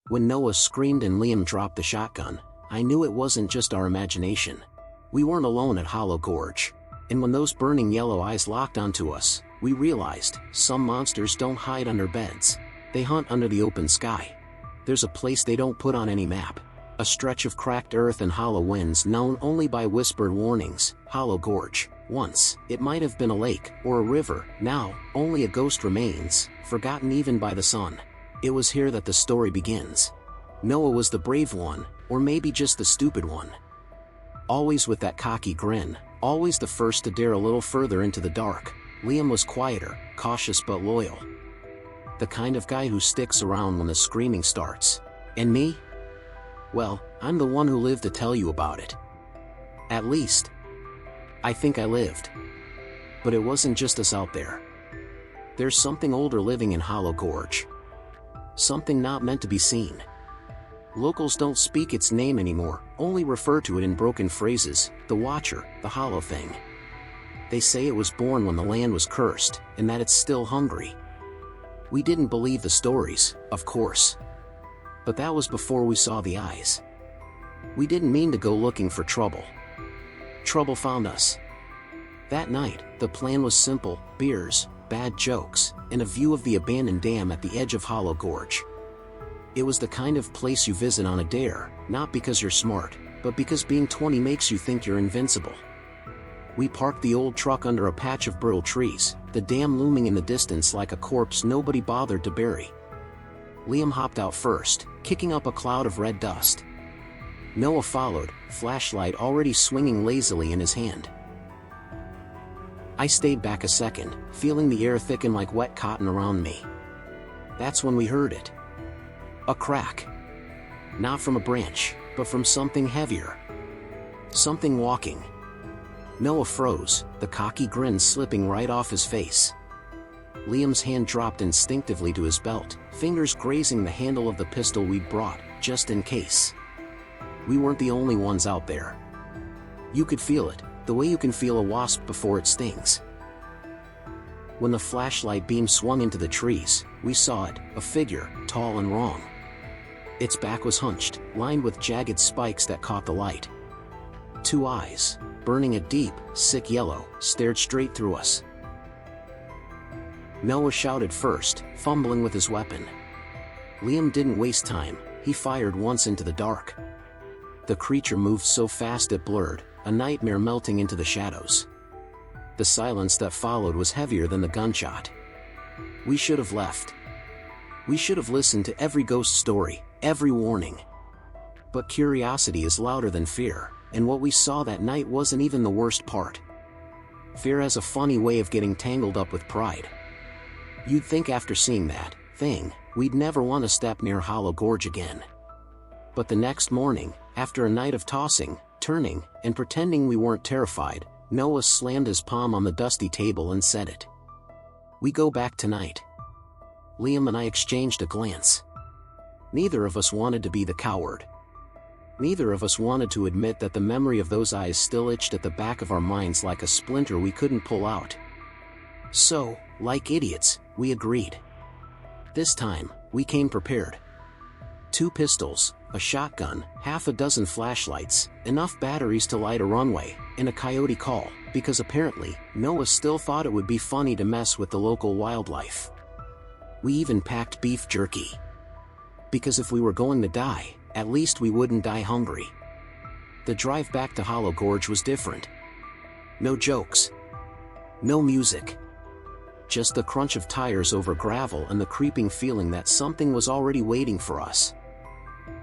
When Noah screamed and Liam dropped the shotgun, I knew it wasn't just our imagination. We weren't alone at Hollow Gorge. And when those burning yellow eyes locked onto us, we realized some monsters don't hide under beds. They hunt under the open sky. There's a place they don't put on any map. A stretch of cracked earth and hollow winds known only by whispered warnings, Hollow Gorge. Once, it might have been a lake or a river. Now, only a ghost remains, forgotten even by the sun. It was here that the story begins. Noah was the brave one, or maybe just the stupid one. Always with that cocky grin, always the first to dare a little further into the dark. Liam was quieter, cautious but loyal. The kind of guy who sticks around when the screaming starts. And me? Well, I'm the one who lived to tell you about it. At least, I think I lived. But it wasn't just us out there. There's something older living in Hollow Gorge. Something not meant to be seen. Locals don't speak its name anymore, only refer to it in broken phrases, the Watcher, the Hollow Thing. They say it was born when the land was cursed, and that it's still hungry. We didn't believe the stories, of course. But that was before we saw the eyes. We didn't mean to go looking for trouble. Trouble found us. That night, the plan was simple: beers, bad jokes, and a view of the abandoned dam at the edge of Hollow Gorge. It was the kind of place you visit on a dare, not because you're smart, but because being 20 makes you think you're invincible. We parked the old truck under a patch of brittle trees, the dam looming in the distance like a corpse nobody bothered to bury. Liam hopped out first, kicking up a cloud of red dust. Noah followed, flashlight already swinging lazily in his hand. I stayed back a second, feeling the air thicken like wet cotton around me. That's when we heard it. A crack. Not from a branch, but from something heavier. Something walking. Noah froze, the cocky grin slipping right off his face. Liam's hand dropped instinctively to his belt, fingers grazing the handle of the pistol we'd brought, just in case. We weren't the only ones out there. You could feel it, the way you can feel a wasp before it stings. When the flashlight beam swung into the trees, we saw it, a figure, tall and wrong. Its back was hunched, lined with jagged spikes that caught the light. Two eyes, burning a deep, sick yellow, stared straight through us. Noah shouted first, fumbling with his weapon. Liam didn't waste time, he fired once into the dark. The creature moved so fast it blurred, a nightmare melting into the shadows. The silence that followed was heavier than the gunshot. We should have left. We should have listened to every ghost story, every warning. But curiosity is louder than fear, and what we saw that night wasn't even the worst part. Fear has a funny way of getting tangled up with pride. You'd think after seeing that thing, we'd never want to step near Hollow Gorge again. But the next morning, after a night of tossing, turning, and pretending we weren't terrified, Noah slammed his palm on the dusty table and said it. We go back tonight. Liam and I exchanged a glance. Neither of us wanted to be the coward. Neither of us wanted to admit that the memory of those eyes still itched at the back of our minds like a splinter we couldn't pull out. So, like idiots, we agreed. This time, we came prepared. 2 pistols, a shotgun, half a dozen flashlights, enough batteries to light a runway, and a coyote call, because apparently, Noah still thought it would be funny to mess with the local wildlife. We even packed beef jerky. Because if we were going to die, at least we wouldn't die hungry. The drive back to Hollow Gorge was different. No jokes. No music. Just the crunch of tires over gravel and the creeping feeling that something was already waiting for us.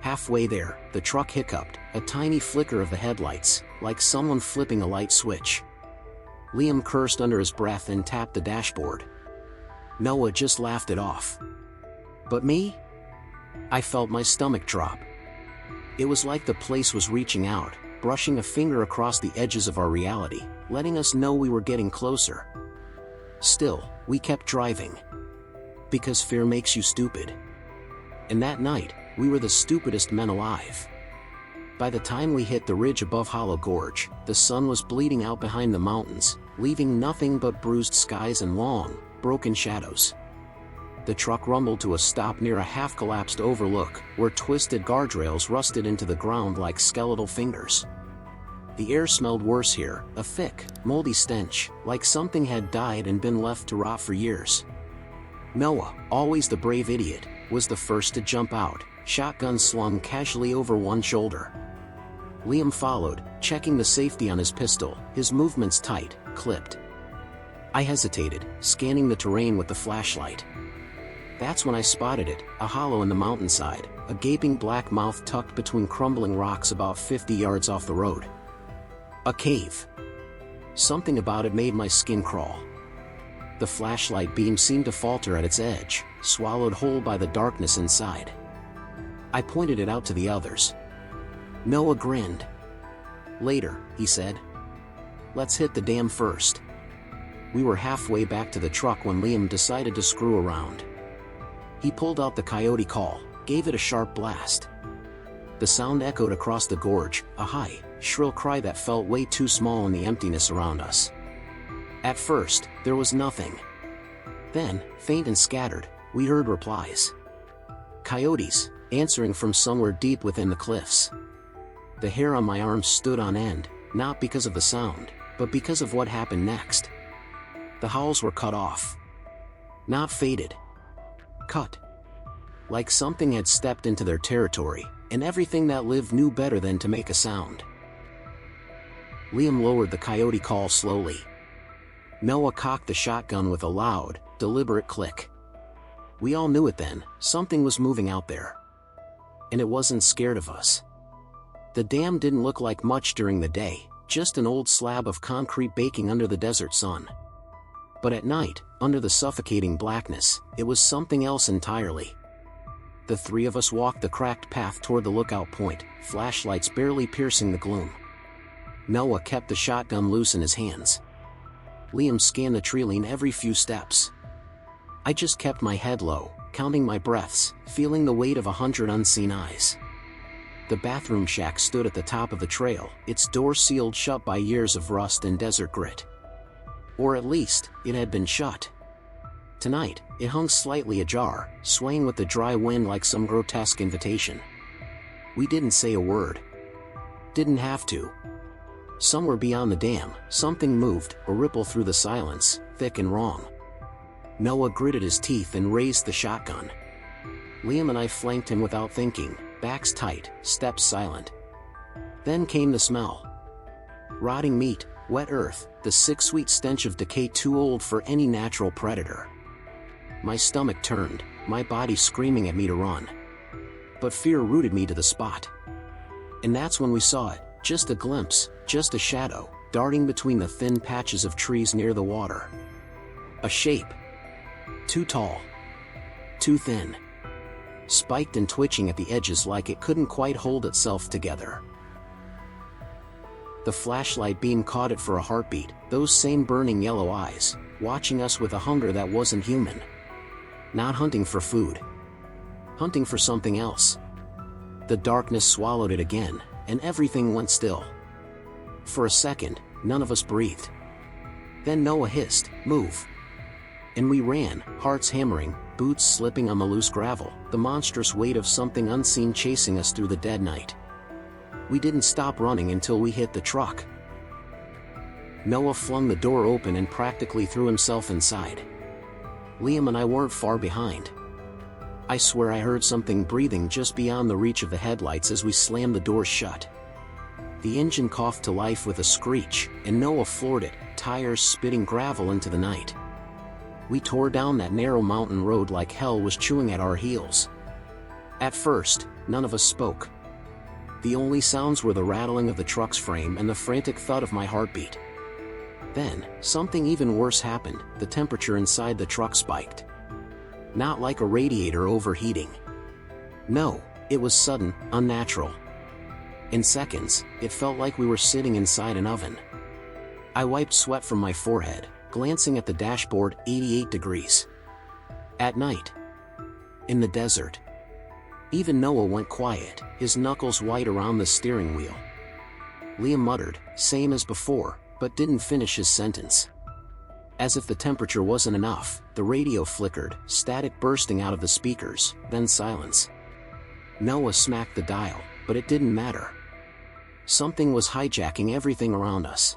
Halfway there, the truck hiccuped, a tiny flicker of the headlights, like someone flipping a light switch. Liam cursed under his breath and tapped the dashboard. Noah just laughed it off. But me? I felt my stomach drop. It was like the place was reaching out, brushing a finger across the edges of our reality, letting us know we were getting closer. Still, we kept driving. Because fear makes you stupid. And that night, we were the stupidest men alive. By the time we hit the ridge above Hollow Gorge, the sun was bleeding out behind the mountains, leaving nothing but bruised skies and long, broken shadows. The truck rumbled to a stop near a half-collapsed overlook, where twisted guardrails rusted into the ground like skeletal fingers. The air smelled worse here, a thick, moldy stench, like something had died and been left to rot for years. Noah, always the brave idiot, was the first to jump out, shotgun slung casually over one shoulder. Liam followed, checking the safety on his pistol, his movements tight, clipped. I hesitated, scanning the terrain with the flashlight. That's when I spotted it, a hollow in the mountainside, a gaping black mouth tucked between crumbling rocks about 50 yards off the road. A cave. Something about it made my skin crawl. The flashlight beam seemed to falter at its edge, swallowed whole by the darkness inside. I pointed it out to the others. Noah grinned. Later, he said. Let's hit the dam first. We were halfway back to the truck when Liam decided to screw around. He pulled out the coyote call, gave it a sharp blast. The sound echoed across the gorge, a high, shrill cry that felt way too small in the emptiness around us. At first, there was nothing. Then, faint and scattered, we heard replies. Coyotes, answering from somewhere deep within the cliffs. The hair on my arms stood on end, not because of the sound, but because of what happened next. The howls were cut off. Not faded. Cut. Like something had stepped into their territory, and everything that lived knew better than to make a sound. Liam lowered the coyote call slowly. Noah cocked the shotgun with a loud, deliberate click. We all knew it then, something was moving out there. And it wasn't scared of us. The dam didn't look like much during the day, just an old slab of concrete baking under the desert sun. But at night, under the suffocating blackness, it was something else entirely. The three of us walked the cracked path toward the lookout point, flashlights barely piercing the gloom. Noah kept the shotgun loose in his hands. Liam scanned the treeline every few steps. I just kept my head low, counting my breaths, feeling the weight of 100 unseen eyes. The bathroom shack stood at the top of the trail, its door sealed shut by years of rust and desert grit. Or at least, it had been shut. Tonight, it hung slightly ajar, swaying with the dry wind like some grotesque invitation. We didn't say a word. Didn't have to. Somewhere beyond the dam, something moved, a ripple through the silence, thick and wrong. Noah gritted his teeth and raised the shotgun. Liam and I flanked him without thinking, backs tight, steps silent. Then came the smell. Rotting meat, wet earth, the sick sweet stench of decay too old for any natural predator. My stomach turned, my body screaming at me to run. But fear rooted me to the spot. And that's when we saw it, just a glimpse, just a shadow, darting between the thin patches of trees near the water. A shape. Too tall. Too thin. Spiked and twitching at the edges like it couldn't quite hold itself together. The flashlight beam caught it for a heartbeat, those same burning yellow eyes, watching us with a hunger that wasn't human. Not hunting for food. Hunting for something else. The darkness swallowed it again, and everything went still. For a second, none of us breathed. Then Noah hissed, "Move!" And we ran, hearts hammering, boots slipping on the loose gravel, the monstrous weight of something unseen chasing us through the dead night. We didn't stop running until we hit the truck. Noah flung the door open and practically threw himself inside. Liam and I weren't far behind. I swear I heard something breathing just beyond the reach of the headlights as we slammed the doors shut. The engine coughed to life with a screech, and Noah floored it, tires spitting gravel into the night. We tore down that narrow mountain road like hell was chewing at our heels. At first, none of us spoke. The only sounds were the rattling of the truck's frame and the frantic thud of my heartbeat. Then, something even worse happened, the temperature inside the truck spiked. Not like a radiator overheating. No, it was sudden, unnatural. In seconds, it felt like we were sitting inside an oven. I wiped sweat from my forehead, glancing at the dashboard, 88 degrees. At night. In the desert. Even Noah went quiet, his knuckles white around the steering wheel. Liam muttered, same as before, but didn't finish his sentence. As if the temperature wasn't enough, the radio flickered, static bursting out of the speakers, then silence. Noah smacked the dial, but it didn't matter. Something was hijacking everything around us.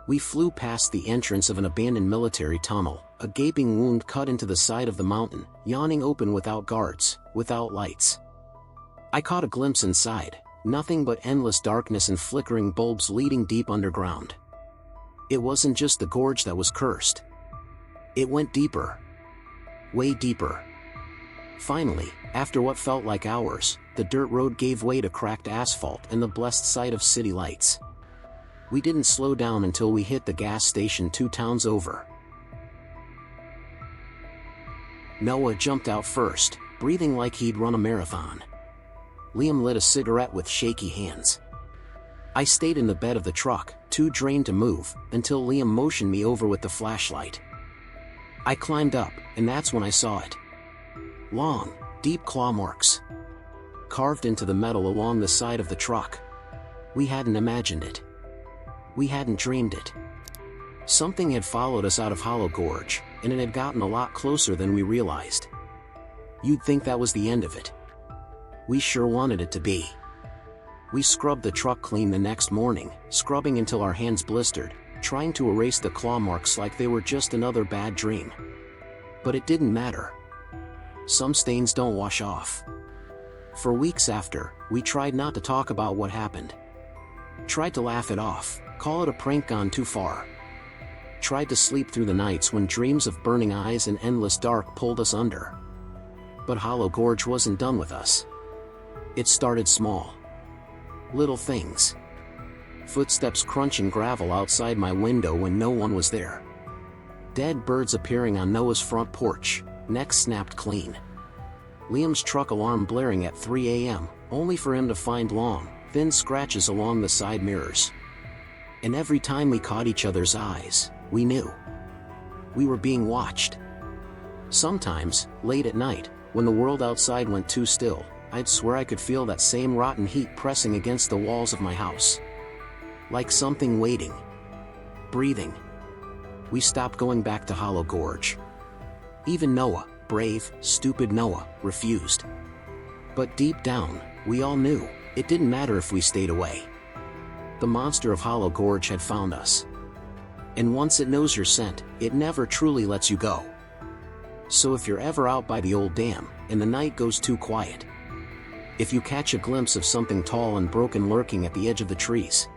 We flew past the entrance of an abandoned military tunnel, a gaping wound cut into the side of the mountain, yawning open without guards, without lights. I caught a glimpse inside, nothing but endless darkness and flickering bulbs leading deep underground. It wasn't just the gorge that was cursed. It went deeper. Way deeper. Finally, after what felt like hours, the dirt road gave way to cracked asphalt and the blessed sight of city lights. We didn't slow down until we hit the gas station 2 towns over. Noah jumped out first, breathing like he'd run a marathon. Liam lit a cigarette with shaky hands. I stayed in the bed of the truck, too drained to move, until Liam motioned me over with the flashlight. I climbed up, and that's when I saw it. Long, deep claw marks. Carved into the metal along the side of the truck. We hadn't imagined it. We hadn't dreamed it. Something had followed us out of Hollow Gorge, and it had gotten a lot closer than we realized. You'd think that was the end of it. We sure wanted it to be. We scrubbed the truck clean the next morning, scrubbing until our hands blistered, trying to erase the claw marks like they were just another bad dream. But it didn't matter. Some stains don't wash off. For weeks after, we tried not to talk about what happened. Tried to laugh it off, call it a prank gone too far. Tried to sleep through the nights when dreams of burning eyes and endless dark pulled us under. But Hollow Gorge wasn't done with us. It started small. Little things. Footsteps crunching gravel outside my window when no one was there. Dead birds appearing on Noah's front porch, necks snapped clean. Liam's truck alarm blaring at 3 a.m., only for him to find long, thin scratches along the side mirrors. And every time we caught each other's eyes, we knew. We were being watched. Sometimes, late at night, when the world outside went too still, I'd swear I could feel that same rotten heat pressing against the walls of my house. Like something waiting. Breathing. We stopped going back to Hollow Gorge. Even Noah, brave, stupid Noah, refused. But deep down, we all knew, it didn't matter if we stayed away. The monster of Hollow Gorge had found us. And once it knows your scent, it never truly lets you go. So if you're ever out by the old dam, and the night goes too quiet, if you catch a glimpse of something tall and broken lurking at the edge of the trees,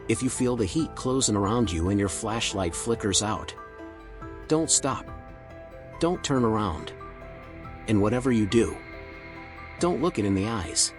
if you feel the heat closing around you and your flashlight flickers out, don't stop. Don't turn around. And whatever you do, don't look it in the eyes.